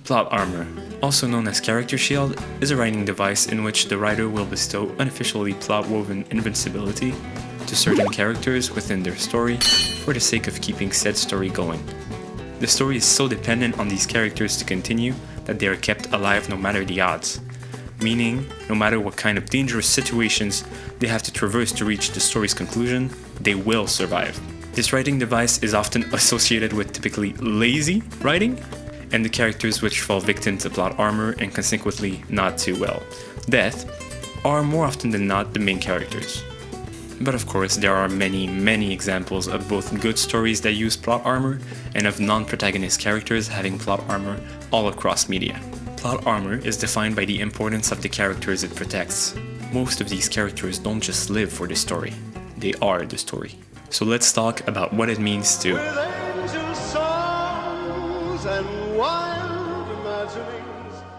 Plot armor, also known as character shield, is a writing device in which the writer will bestow unofficially plot-woven invincibility to certain characters within their story for the sake of keeping said story going. The story is so dependent on these characters to continue that they are kept alive no matter the odds, meaning no matter what kind of dangerous situations they have to traverse to reach the story's conclusion, they will survive. This writing device is often associated with typically lazy writing, and the characters which fall victim to plot armor and consequently not too well death are more often than not the main characters. But of course, there are many examples of both good stories that use plot armor and of non-protagonist characters having plot armor all across media. Plot armor is defined by the importance of the characters it protects. Most of these characters don't just live for the story, they are the story. So let's talk about what it means to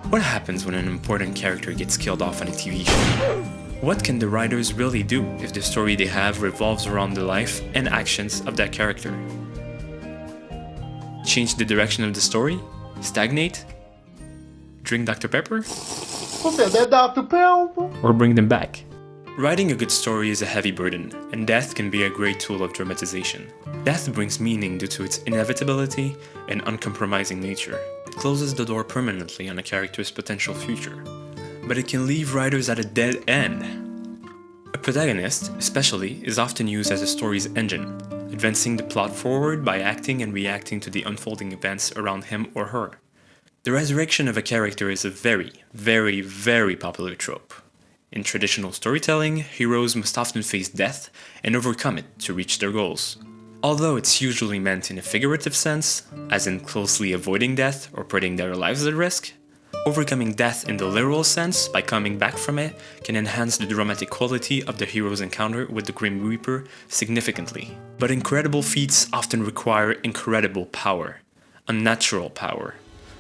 what happens when an important character gets killed off on a TV show? What can the writers really do if the story they have revolves around the life and actions of that character? Change the direction of the story? Stagnate? Drink Dr. Pepper? Or bring them back? Writing a good story is a heavy burden, and death can be a great tool of dramatization. Death brings meaning due to its inevitability and uncompromising nature. It closes the door permanently on a character's potential future, but it can leave writers at a dead end. A protagonist, especially, is often used as a story's engine, advancing the plot forward by acting and reacting to the unfolding events around him or her. The resurrection of a character is a very popular trope. In traditional storytelling, heroes must often face death and overcome it to reach their goals. Although it's usually meant in a figurative sense, as in closely avoiding death or putting their lives at risk, overcoming death in the literal sense by coming back from it can enhance the dramatic quality of the hero's encounter with the Grim Reaper significantly. But incredible feats often require incredible power, unnatural power,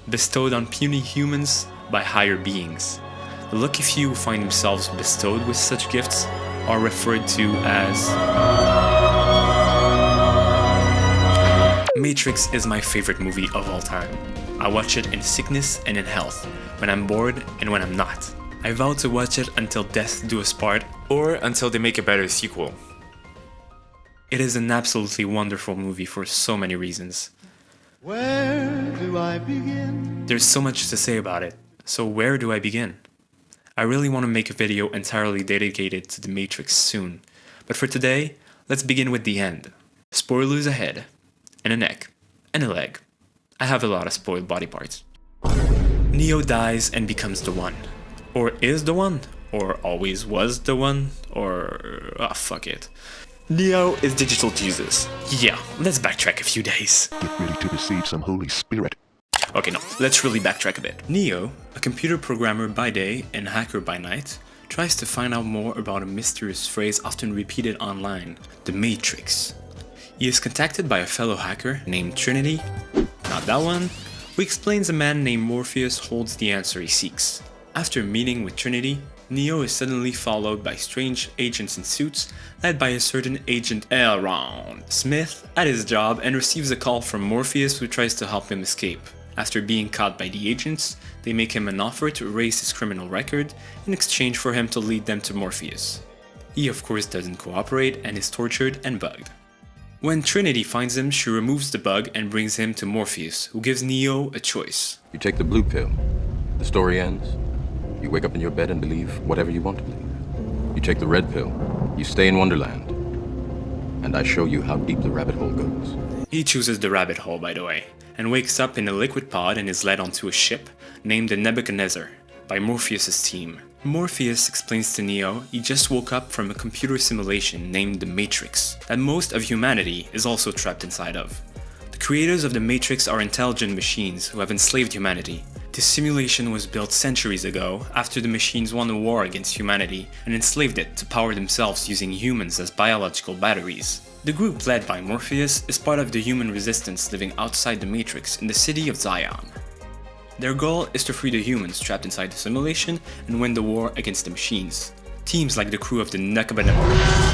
bestowed on puny humans by higher beings. The lucky few who find themselves bestowed with such gifts are referred to as... Matrix is my favorite movie of all time. I watch it in sickness and in health, when I'm bored and when I'm not. I vow to watch it until death do us part, or until they make a better sequel. It is an absolutely wonderful movie for so many reasons. Where do I begin? There's so much to say about it, so where do I begin? I really want to make a video entirely dedicated to The Matrix soon, but for today, let's begin with the end. Spoilers ahead, and a neck, and a leg. I have a lot of spoiled body parts. Neo dies and becomes the One. Or is the One, or always was the One, or... fuck it. Neo is Digital Jesus. Yeah, let's backtrack a few days. Get ready to receive some Holy Spirit. Okay, no, let's really backtrack a bit. Neo, a computer programmer by day and hacker by night, tries to find out more about a mysterious phrase often repeated online, the Matrix. He is contacted by a fellow hacker named Trinity, not that one, who explains a man named Morpheus holds the answer he seeks. After meeting with Trinity, Neo is suddenly followed by strange agents in suits led by a certain Agent Elrond Smith at his job and receives a call from Morpheus who tries to help him escape. After being caught by the agents, they make him an offer to erase his criminal record in exchange for him to lead them to Morpheus. He of course doesn't cooperate and is tortured and bugged. When Trinity finds him, she removes the bug and brings him to Morpheus, who gives Neo a choice. You take the blue pill, the story ends. You wake up in your bed and believe whatever you want to believe. You take the red pill, you stay in Wonderland, and I show you how deep the rabbit hole goes. He chooses the rabbit hole, by the way, and wakes up in a liquid pod and is led onto a ship named the Nebuchadnezzar by Morpheus' team. Morpheus explains to Neo he just woke up from a computer simulation named the Matrix that most of humanity is also trapped inside of. The creators of the Matrix are intelligent machines who have enslaved humanity. This simulation was built centuries ago after the machines won a war against humanity and enslaved it to power themselves using humans as biological batteries. The group led by Morpheus is part of the human resistance living outside the Matrix in the city of Zion. Their goal is to free the humans trapped inside the simulation and win the war against the machines. Teams like the crew of the Nebuchadnezzar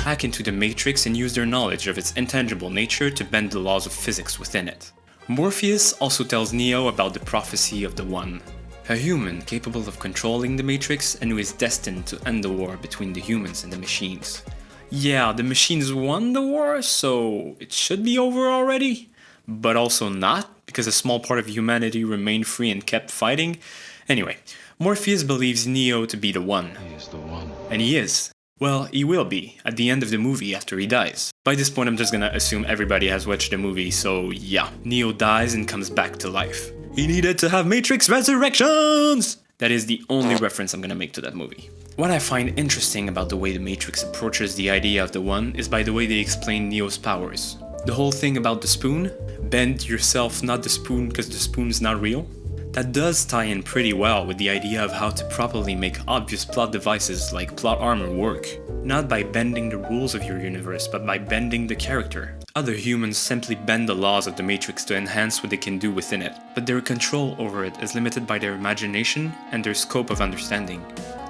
hack into the Matrix and use their knowledge of its intangible nature to bend the laws of physics within it. Morpheus also tells Neo about the prophecy of the One, a human capable of controlling the Matrix and who is destined to end the war between the humans and the machines. Yeah, the machines won the war, so it should be over already, but also not, because a small part of humanity remained free and kept fighting. Anyway, Morpheus believes Neo to be the One. He is the one. And he is. Well, he will be, at the end of the movie after he dies. By this point I'm just gonna assume everybody has watched the movie, so yeah. Neo dies and comes back to life. He needed to have Matrix Resurrections! That is the only reference I'm gonna make to that movie. What I find interesting about the way the Matrix approaches the idea of the One is by the way they explain Neo's powers. The whole thing about the spoon, bend yourself, not the spoon because the spoon's not real, that does tie in pretty well with the idea of how to properly make obvious plot devices like plot armor work. Not by bending the rules of your universe, but by bending the character. Other humans simply bend the laws of the Matrix to enhance what they can do within it, but their control over it is limited by their imagination and their scope of understanding.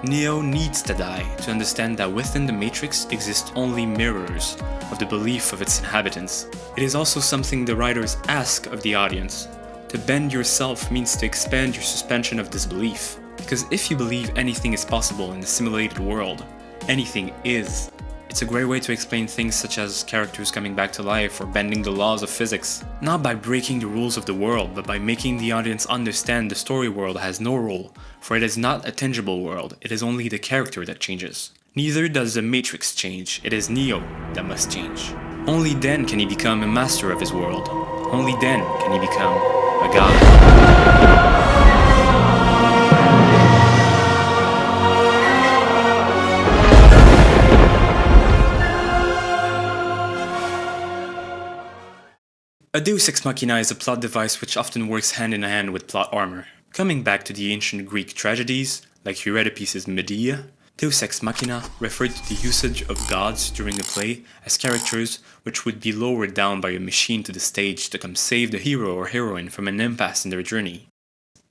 Neo needs to die to understand that within the Matrix exist only mirrors of the belief of its inhabitants. It is also something the writers ask of the audience. To bend yourself means to expand your suspension of disbelief. Because if you believe anything is possible in the simulated world, anything is. It's a great way to explain things such as characters coming back to life or bending the laws of physics. Not by breaking the rules of the world, but by making the audience understand the story world has no rule, for it is not a tangible world, it is only the character that changes. Neither does the Matrix change, it is Neo that must change. Only then can he become a master of his world. Only then can he become a god. A Deus Ex Machina is a plot device which often works hand in hand with plot armor. Coming back to the ancient Greek tragedies, like Euripides' Medea, Deus Ex Machina referred to the usage of gods during a play as characters which would be lowered down by a machine to the stage to come save the hero or heroine from an impasse in their journey.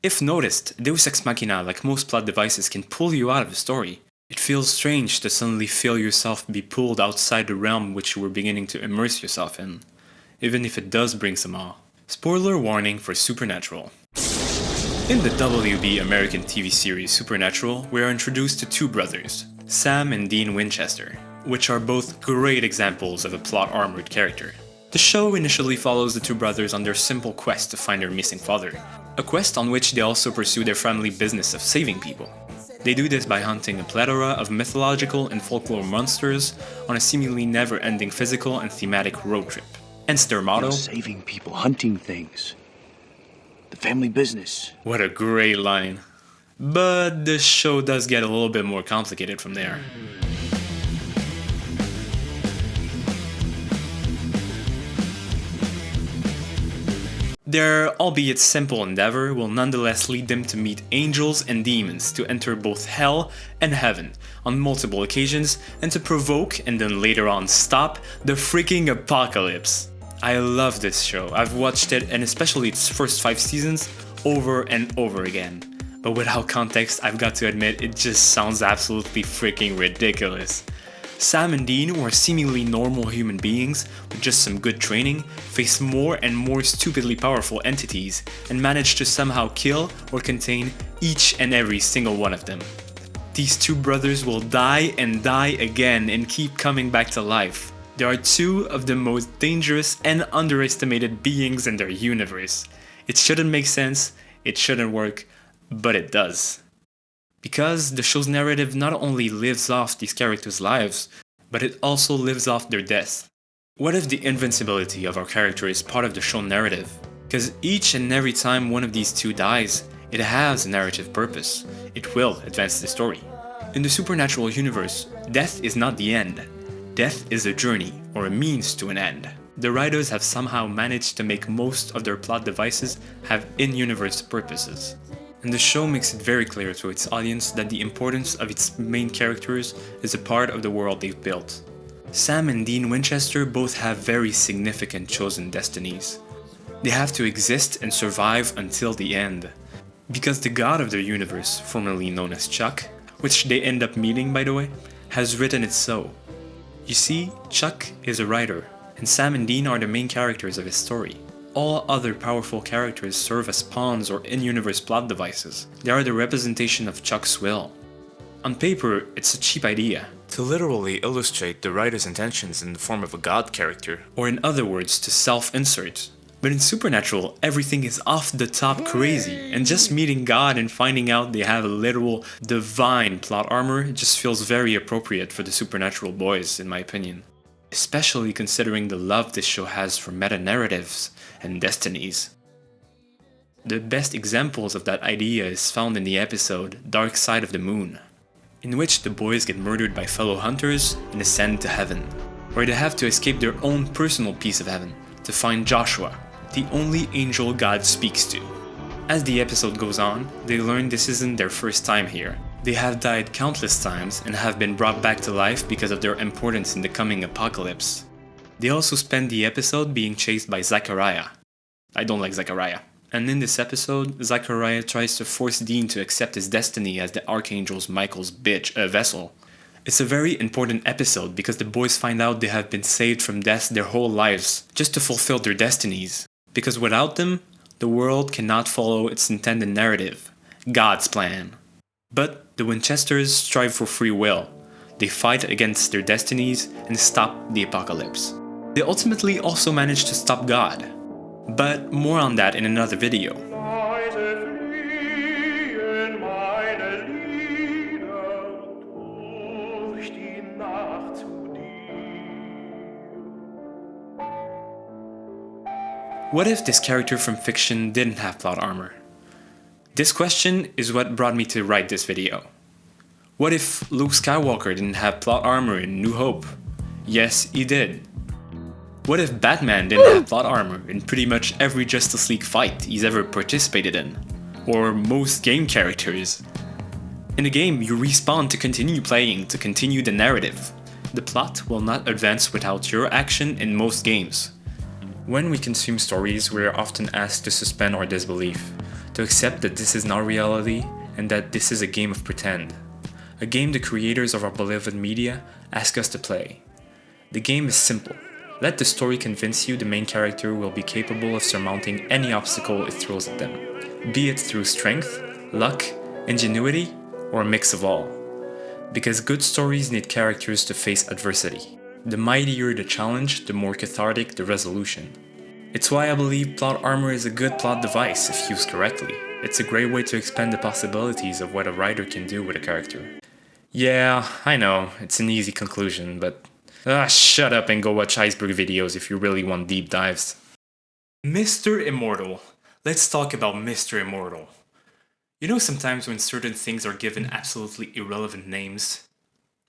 If noticed, Deus Ex Machina, like most plot devices, can pull you out of the story. It feels strange to suddenly feel yourself be pulled outside the realm which you were beginning to immerse yourself in, even if it does bring some awe. Spoiler warning for Supernatural. In the WB American TV series Supernatural, we are introduced to two brothers, Sam and Dean Winchester, which are both great examples of a plot-armored character. The show initially follows the two brothers on their simple quest to find their missing father, a quest on which they also pursue their family business of saving people. They do this by hunting a plethora of mythological and folklore monsters on a seemingly never-ending physical and thematic road trip. Hence their motto, saving people, hunting things. The family business. What a great line. But the show does get a little bit more complicated from there. Their albeit simple endeavor will nonetheless lead them to meet angels and demons to enter both hell and heaven on multiple occasions and to provoke and then later on stop the freaking apocalypse. I love this show. I've watched it, and especially its first 5 seasons, over and over again. But without context, I've got to admit, it just sounds absolutely freaking ridiculous. Sam and Dean, who are seemingly normal human beings with just some good training, face more and more stupidly powerful entities and manage to somehow kill or contain each and every single one of them. These two brothers will die and die again and keep coming back to life. They are two of the most dangerous and underestimated beings in their universe. It shouldn't make sense, it shouldn't work, but it does. Because the show's narrative not only lives off these characters' lives, but it also lives off their death. What if the invincibility of our character is part of the show narrative? Because each and every time one of these two dies, it has a narrative purpose. It will advance the story. In the Supernatural universe, death is not the end. Death is a journey, or a means to an end. The writers have somehow managed to make most of their plot devices have in-universe purposes. And the show makes it very clear to its audience that the importance of its main characters is a part of the world they've built. Sam and Dean Winchester both have very significant chosen destinies. They have to exist and survive until the end. Because the god of their universe, formerly known as Chuck, which they end up meeting by the way, has written it so. You see, Chuck is a writer, and Sam and Dean are the main characters of his story. All other powerful characters serve as pawns or in-universe plot devices. They are the representation of Chuck's will. On paper, it's a cheap idea to literally illustrate the writer's intentions in the form of a god character, or in other words, to self-insert. But in Supernatural, everything is off the top crazy, and just meeting God and finding out they have a literal divine plot armor just feels very appropriate for the Supernatural boys, in my opinion. Especially considering the love this show has for meta-narratives and destinies. The best examples of that idea is found in the episode Dark Side of the Moon, in which the boys get murdered by fellow hunters and ascend to heaven, where they have to escape their own personal piece of heaven to find Joshua, the only angel God speaks to. As the episode goes on, they learn this isn't their first time here. They have died countless times and have been brought back to life because of their importance in the coming apocalypse. They also spend the episode being chased by Zachariah. I don't like Zachariah. And in this episode, Zachariah tries to force Dean to accept his destiny as the Archangel Michael's vessel. It's a very important episode because the boys find out they have been saved from death their whole lives just to fulfill their destinies. Because without them, the world cannot follow its intended narrative, God's plan. But the Winchesters strive for free will. They fight against their destinies and stop the apocalypse. They ultimately also manage to stop God. But more on that in another video. What if this character from fiction didn't have plot armor? This question is what brought me to write this video. What if Luke Skywalker didn't have plot armor in New Hope? Yes, he did. What if Batman didn't have plot armor in pretty much every Justice League fight he's ever participated in? Or most game characters? In the game, you respawn to continue playing, to continue the narrative. The plot will not advance without your action in most games. When we consume stories, we are often asked to suspend our disbelief, to accept that this is not reality and that this is a game of pretend. A game the creators of our beloved media ask us to play. The game is simple. Let the story convince you the main character will be capable of surmounting any obstacle it throws at them, be it through strength, luck, ingenuity, or a mix of all. Because good stories need characters to face adversity. The mightier the challenge, the more cathartic the resolution. It's why I believe plot armor is a good plot device if used correctly. It's a great way to expand the possibilities of what a writer can do with a character. Yeah, I know, it's an easy conclusion, but shut up and go watch iceberg videos if you really want deep dives. Mr. Immortal. Let's talk about Mr. Immortal. You know, sometimes when certain things are given absolutely irrelevant names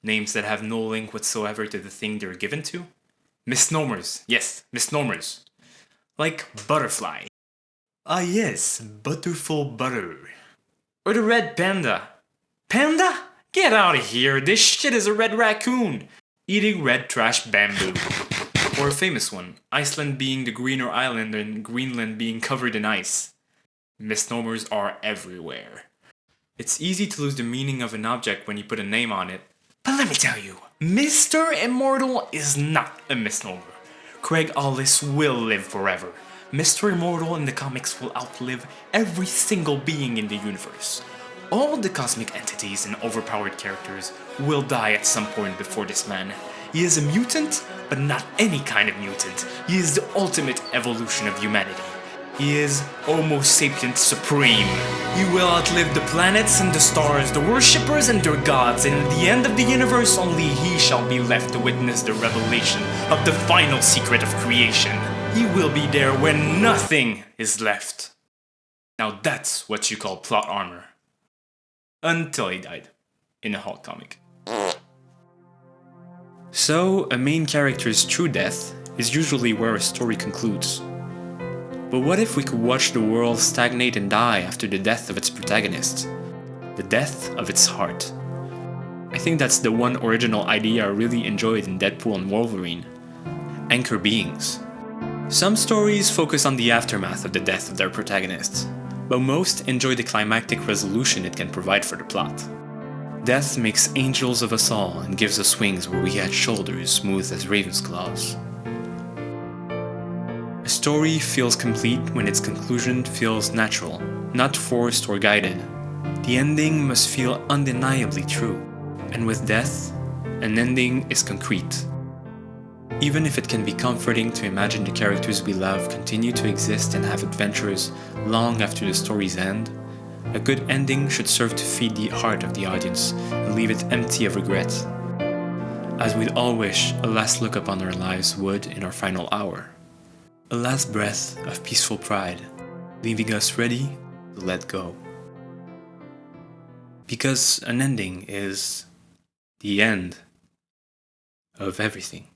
that have no link whatsoever to the thing they're given to? Misnomers. Yes, misnomers. Like butterfly. Ah yes, butterful butter. Or the red panda. Panda? Get out of here, this shit is a red raccoon. Eating red trash bamboo. Or a famous one, Iceland being the greener island and Greenland being covered in ice. Misnomers are everywhere. It's easy to lose the meaning of an object when you put a name on it. But let me tell you, Mr. Immortal is not a misnomer. Craig Hollis will live forever. Mr. Immortal in the comics will outlive every single being in the universe. All the cosmic entities and overpowered characters will die at some point before this man. He is a mutant, but not any kind of mutant. He is the ultimate evolution of humanity. He is Homo sapiens supreme. He will outlive the planets and the stars, the worshippers and their gods, and at the end of the universe only he shall be left to witness the revelation of the final secret of creation. He will be there when nothing is left. Now that's what you call plot armor. Until he died, in a Hulk comic. So, a main character's true death is usually where a story concludes. But what if we could watch the world stagnate and die after the death of its protagonist? The death of its heart. I think that's the one original idea I really enjoyed in Deadpool and Wolverine. Anchor beings. Some stories focus on the aftermath of the death of their protagonists, but most enjoy the climactic resolution it can provide for the plot. Death makes angels of us all and gives us wings where we had shoulders smooth as raven's claws. A story feels complete when its conclusion feels natural, not forced or guided. The ending must feel undeniably true, and with death, an ending is concrete. Even if it can be comforting to imagine the characters we love continue to exist and have adventures long after the story's end, a good ending should serve to feed the heart of the audience and leave it empty of regret, as we'd all wish a last look upon our lives would in our final hour. A last breath of peaceful pride, leaving us ready to let go. Because an ending is the end of everything.